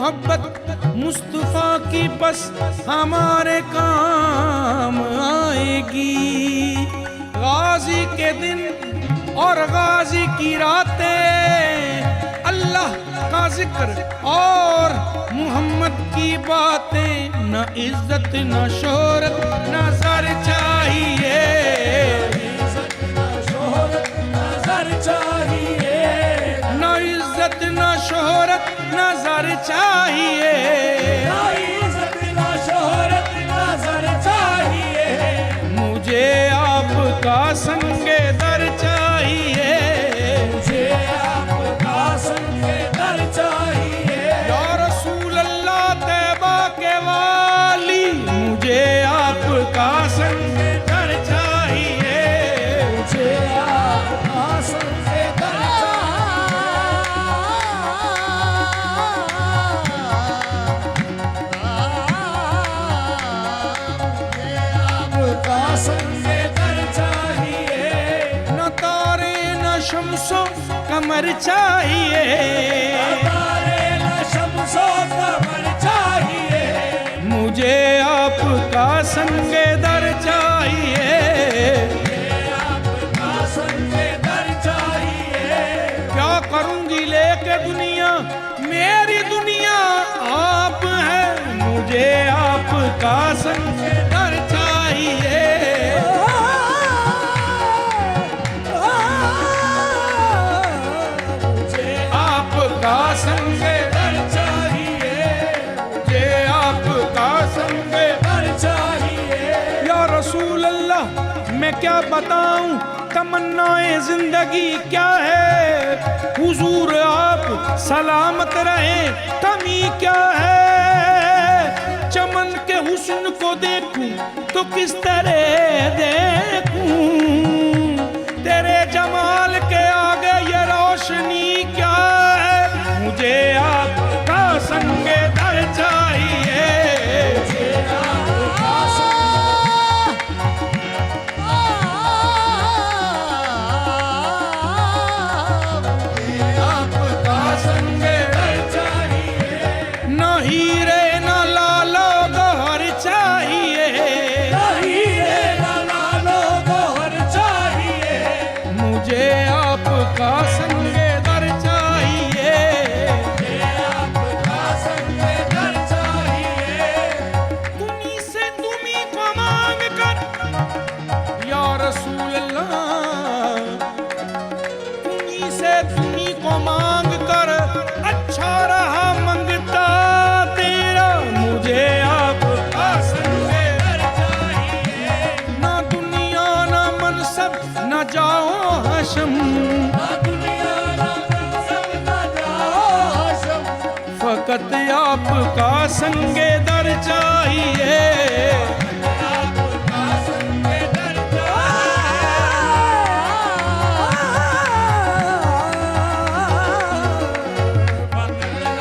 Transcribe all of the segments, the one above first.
मोहब्बत मुस्तफा की बस हमारे काम आएगी। गाजी के दिन और गाजी की रातें, अल्लाह का जिक्र और मोहम्मद की बातें, न इज्जत न शोहरत न सर चाहिए, न इज्जत न शोहरत नजर चाहिए, मुझे आपका संगे दर चाहिए, मुझे आपका संगे दर चाहिए। या रसूल अल्लाह तैबा के वाली, मुझे आपका संगे दर चाहिए, मुझे आपका संगे दर संगे दर चाहिए। न तारे न शम्सो कमर चाहिए, तारे न शम्सो कमर चाहिए, मुझे आपका संगे दर चाहिए, आपका संगे दर चाहिए। क्या करूंगी लेके दुनिया, मेरी दुनिया आप हैं, मुझे आपका संगे दर चाहिए, मुझे आपका संगे दर चाहिए, मुझे आपका संगे। दर चाहिए। या रसूल अल्लाह मैं क्या बताऊं तमन्नाए जिंदगी क्या है, हुजूर आप सलामत रहे कमी क्या है, चमन के हुस्न को देखूं तो किस तरह देखूं, तेरे जमाल के आगे ये रोशनी क्या है, मुझे आपका संगे दर चाहिए, आपका संगे दर चाहिए, न हीरे न लालो गौहर चाहिए, हीरे न लालो गौहर चाहिए, मुझे आपका संगे दर चाहिए, आपका संगे दर चाहिए। तुम्ही से तुम्ही को मांग कर या रसूल अल्लाह, तुम्ही से तुम्ही को मांग कर अच्छा रहा मंगता तेरा, मुझे आपका संगे दर चाहिए, ना दुनिया ना मनसब न जाओ हशम, दुनिया ना सब न जाओ हशम, फकत आपका संगे दर चाहिए, आपका संगे दर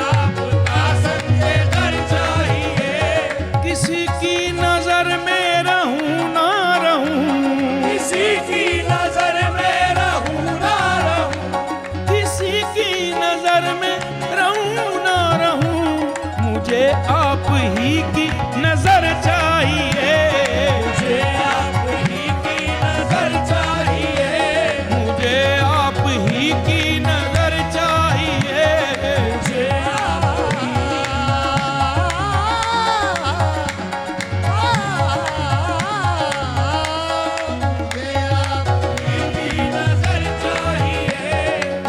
आपका संगे दर चाहिए। किसी की नजर में रहूं ना रहूं, किसी की नजर में रहूं ना रहूं, किसी की नजर में रहूं ना रहूं, मुझे आप ही की नजर चाहिए, मुझे आप ही की नजर चाहिए, मुझे आप ही की नजर चाहिए, मुझे नजर चाहिए।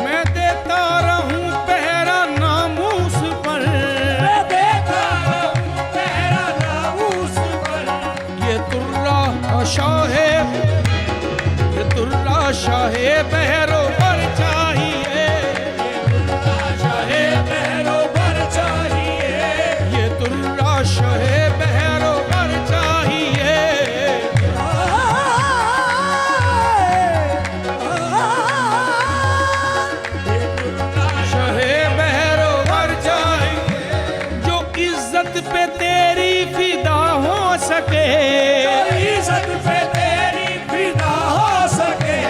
मैं देता रहूं पहरा नामूस पर, मैं देता रहूं तेरा नामूस पर, ये तुर्रा शाहे, ये तुर्रा शाहे बहरो पर चाहिए, शाहे बहरो पर चाहिए, ये तुर्रा शाहे बहरो पर चाहिए, शाहे बहरो पर चाहिए, जो इज्जत पे तेरी फिदा हो सके, इज्जत पे तेरी फिदा हो सके,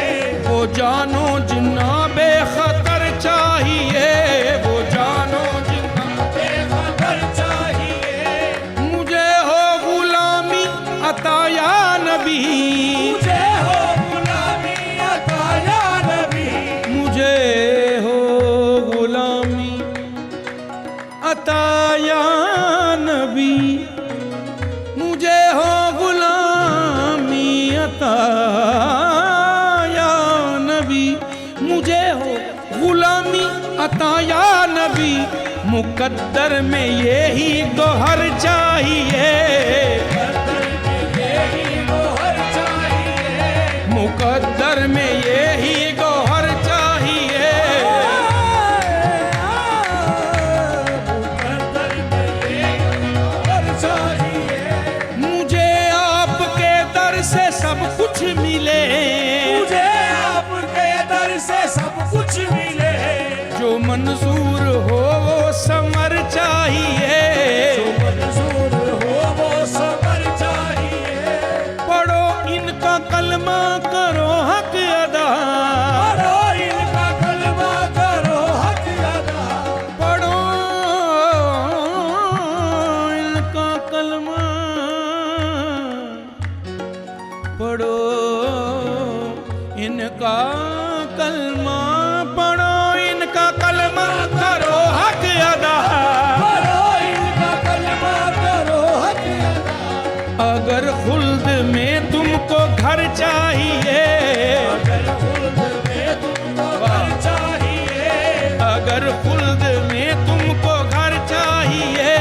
वो जानो जिन्ना बेखतर चाहिए, वो जानो जिन्ना बेखबर कभी मुझे हो गुलामी अता या नबी। मुकद्दर में यही गोहर चाहिए, मुकद्दर में यही गोहर चाहिए। मुझे आपके दर से सब कुछ मिले, मुझे आपके दर से सब कुछ मिले। जो मंजूर हो वो समर चाहिए, जो मंजूर हो वो समर चाहिए। पढ़ो इनका कलमा करो हक अदा, पढ़ो इनका कलमा करो हक अदा। पढ़ो इनका कलमा, पढ़ो इनका कलमा, पढ़ो इनका कलमा करो हक अदा। पढ़ो इनका कलमा करो हक अदा। अगर खुल्द में तुमको घर चाहिए, अगर खुल्द में तुमको घर चाहिए, अगर खुल्द में तुमको घर चाहिए,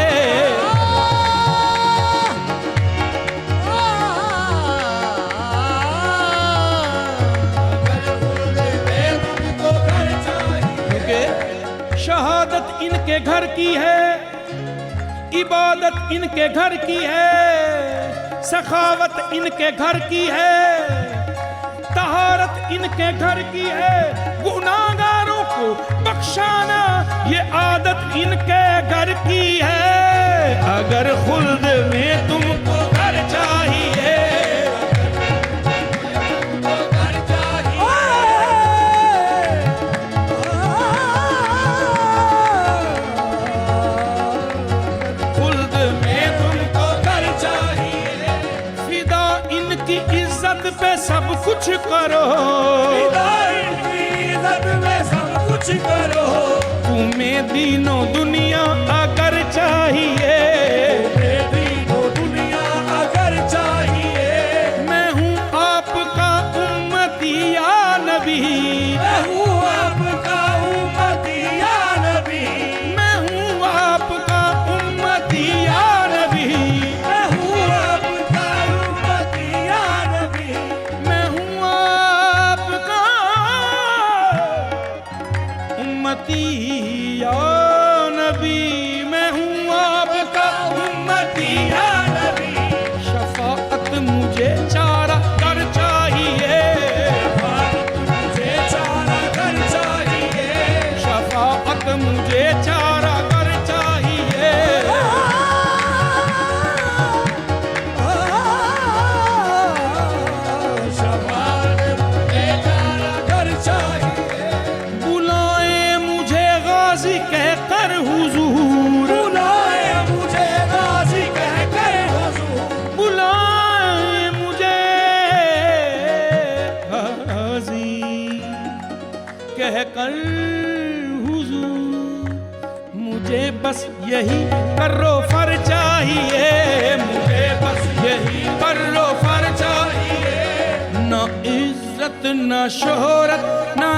अगर खुल्द में तुमको घर चाहिए। क्योंकि शहादत इनके घर की है, इबादत इनके घर की है, सखावत इनके घर की है, तहारत इनके घर की है। गुनाहगारों को बख्शाना ये आदत इनके घर की है। अगर खुल्द में तुमको घर चाहिए, घर चाहिए। खुल्द में तुमको घर चाहिए। फिदा इनकी इज्जत पे सब कुछ करो, खुदाई की इज्जत में सब कुछ करो। तुम्हें दीनों दुनिया अगर चाहिए, तुम्हें दीनों दुनिया अगर चाहिए। मैं हूँ आपका उम्मती या नबी, मैं हूँ आपका उम्मती या नबी। मैं हूँ आपका उम्मती या नबी, मैं हूँ आपका उम्मती या नबी। मैं हूँ आपका उम्मती या नबी, मैं हूँ आपका उम्मती या नबी। शफाअत मुझे चारा कर चाहिए, मुझे चारा घर चाहिए। शफाअत मुझे चारा कर चाहिए। शफाअत मुझे चारा घर चाहिए। बुलाए मुझे गाजी कहकर हुजूर, बुलाए मुझे गाजी कहकर हुजूर। बुलाए मुझे गाजी कहकर हुजूर। मुझे बस यही कर्रो फर चाहिए, मुझे बस यही कर्रो फर चाहिए। ना इज्जत ना शोहरत ना